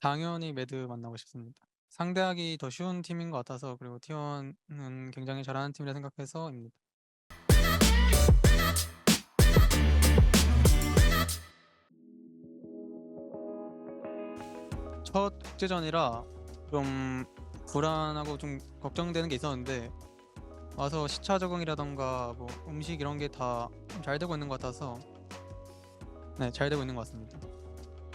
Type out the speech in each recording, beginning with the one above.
당연히 매드 만나고 싶습니다. 상대하기 더 쉬운 팀인 것 같아서, 그리고 T1은 굉장히 잘하는 팀이라 생각해서입니다. 첫 국제전이라 좀 불안하고 좀 걱정되는 게 있었는데, 와서 시차 적응이라던가 뭐 음식 이런 게 다 잘 되고 있는 것 같아서, 네, 잘 되고 있는 것 같습니다.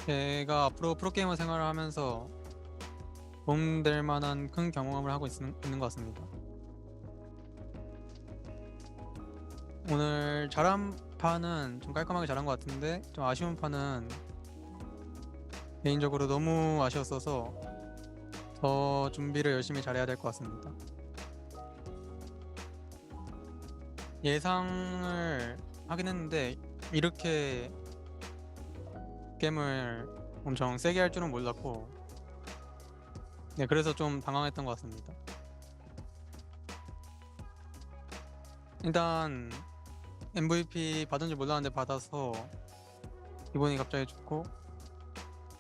제가 앞으로 프로게이머 생활을 하면서 도움될 만한 큰 경험을 하고 있는 것 같습니다. 오늘 잘한 판은 좀 깔끔하게 잘한 것 같은데, 좀 아쉬운 판은 개인적으로 너무 아쉬웠어서 더 준비를 열심히 잘해야 될 것 같습니다. 예상을 하긴 했는데 이렇게 게임을 엄청 세게 할 줄은 몰랐고, 네, 그래서 좀 당황했던 것 같습니다. 일단 MVP 받은 줄 몰랐는데 받아서 기분이 갑자기 좋고,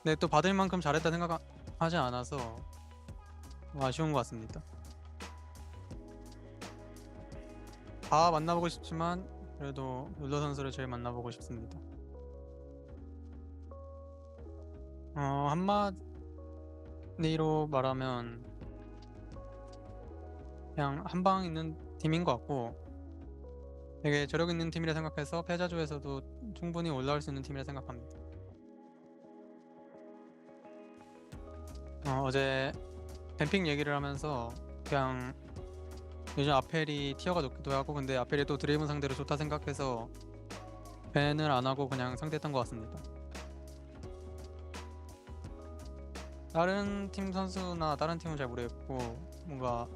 근데 또 받을 만큼 잘했다 생각하지 않아서 아쉬운 것 같습니다. 다 만나보고 싶지만 그래도 룰러 선수를 제일 만나보고 싶습니다. 한마디로 말하면 그냥 한 방 있는 팀인 것 같고, 되게 저력 있는 팀이라 생각해서 패자조에서도 충분히 올라올 수 있는 팀이라 생각합니다. 어제 뱀픽 얘기를 하면서 그냥 요즘 아펠이 티어가 높기도 하고, 근데 아펠이 또 드레이븐 상대로 좋다 생각해서 밴을 안 하고 그냥 상대했던 것 같습니다. 다른 팀 선수나 다른 팀은 잘 모르겠고, 뭔가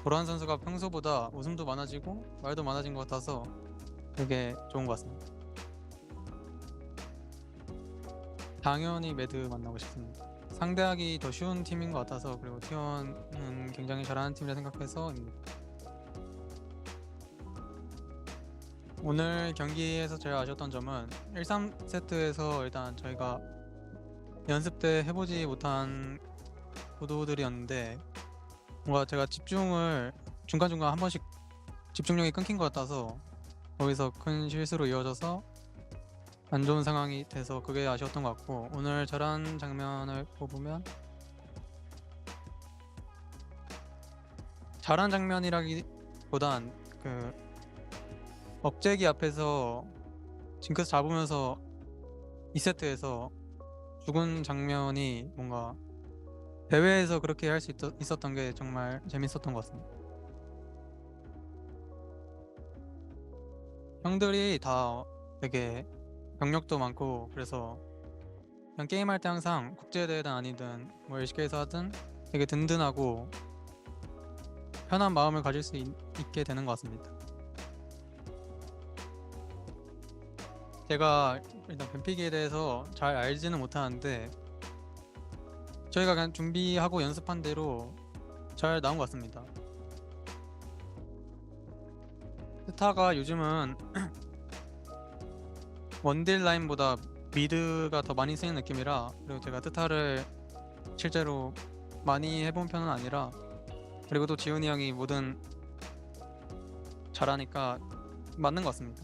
도란 선수가 평소보다 웃음도 많아지고 말도 많아진 것 같아서 되게 좋은 것 같습니다. 당연히 매드 만나고 싶습니다. 상대하기 더 쉬운 팀인 것 같아서, 그리고 T1은 굉장히 잘하는 팀이라 생각해서입니다. 오늘 경기에서 제일 아쉬웠던 점은 1-3세트에서 일단 저희가 연습 때 해보지 못한 구도들이었는데, 뭔가 제가 집중을 중간중간 한 번씩 집중력이 끊긴 것 같아서 거기서 큰 실수로 이어져서 안 좋은 상황이 돼서 그게 아쉬웠던 것 같고, 오늘 잘한 장면을 뽑으면 잘한 장면이라기보단 그 억제기 앞에서 징크스 잡으면서 2세트에서 죽은 장면이 뭔가 대회에서 그렇게 할 수 있었던 게 정말 재밌었던 것 같습니다. 형들이 다 되게 경력도 많고, 그래서 그냥 게임할 때 항상 국제대회든 아니든 뭐 LCK에서 하든 되게 든든하고 편한 마음을 가질 수 있게 되는 것 같습니다. 제가 일단 뱀픽에 대해서 잘 알지는 못하는데 저희가 그냥 준비하고 연습한 대로 잘 나온 것 같습니다. 스타가 요즘은 원딜 라인보다 미드가 더 많이 쓰이는 느낌이라, 그리고 제가 트타를 실제로 많이 해본 편은 아니라, 그리고 또 지훈이 형이 뭐든 잘하니까 맞는 것 같습니다.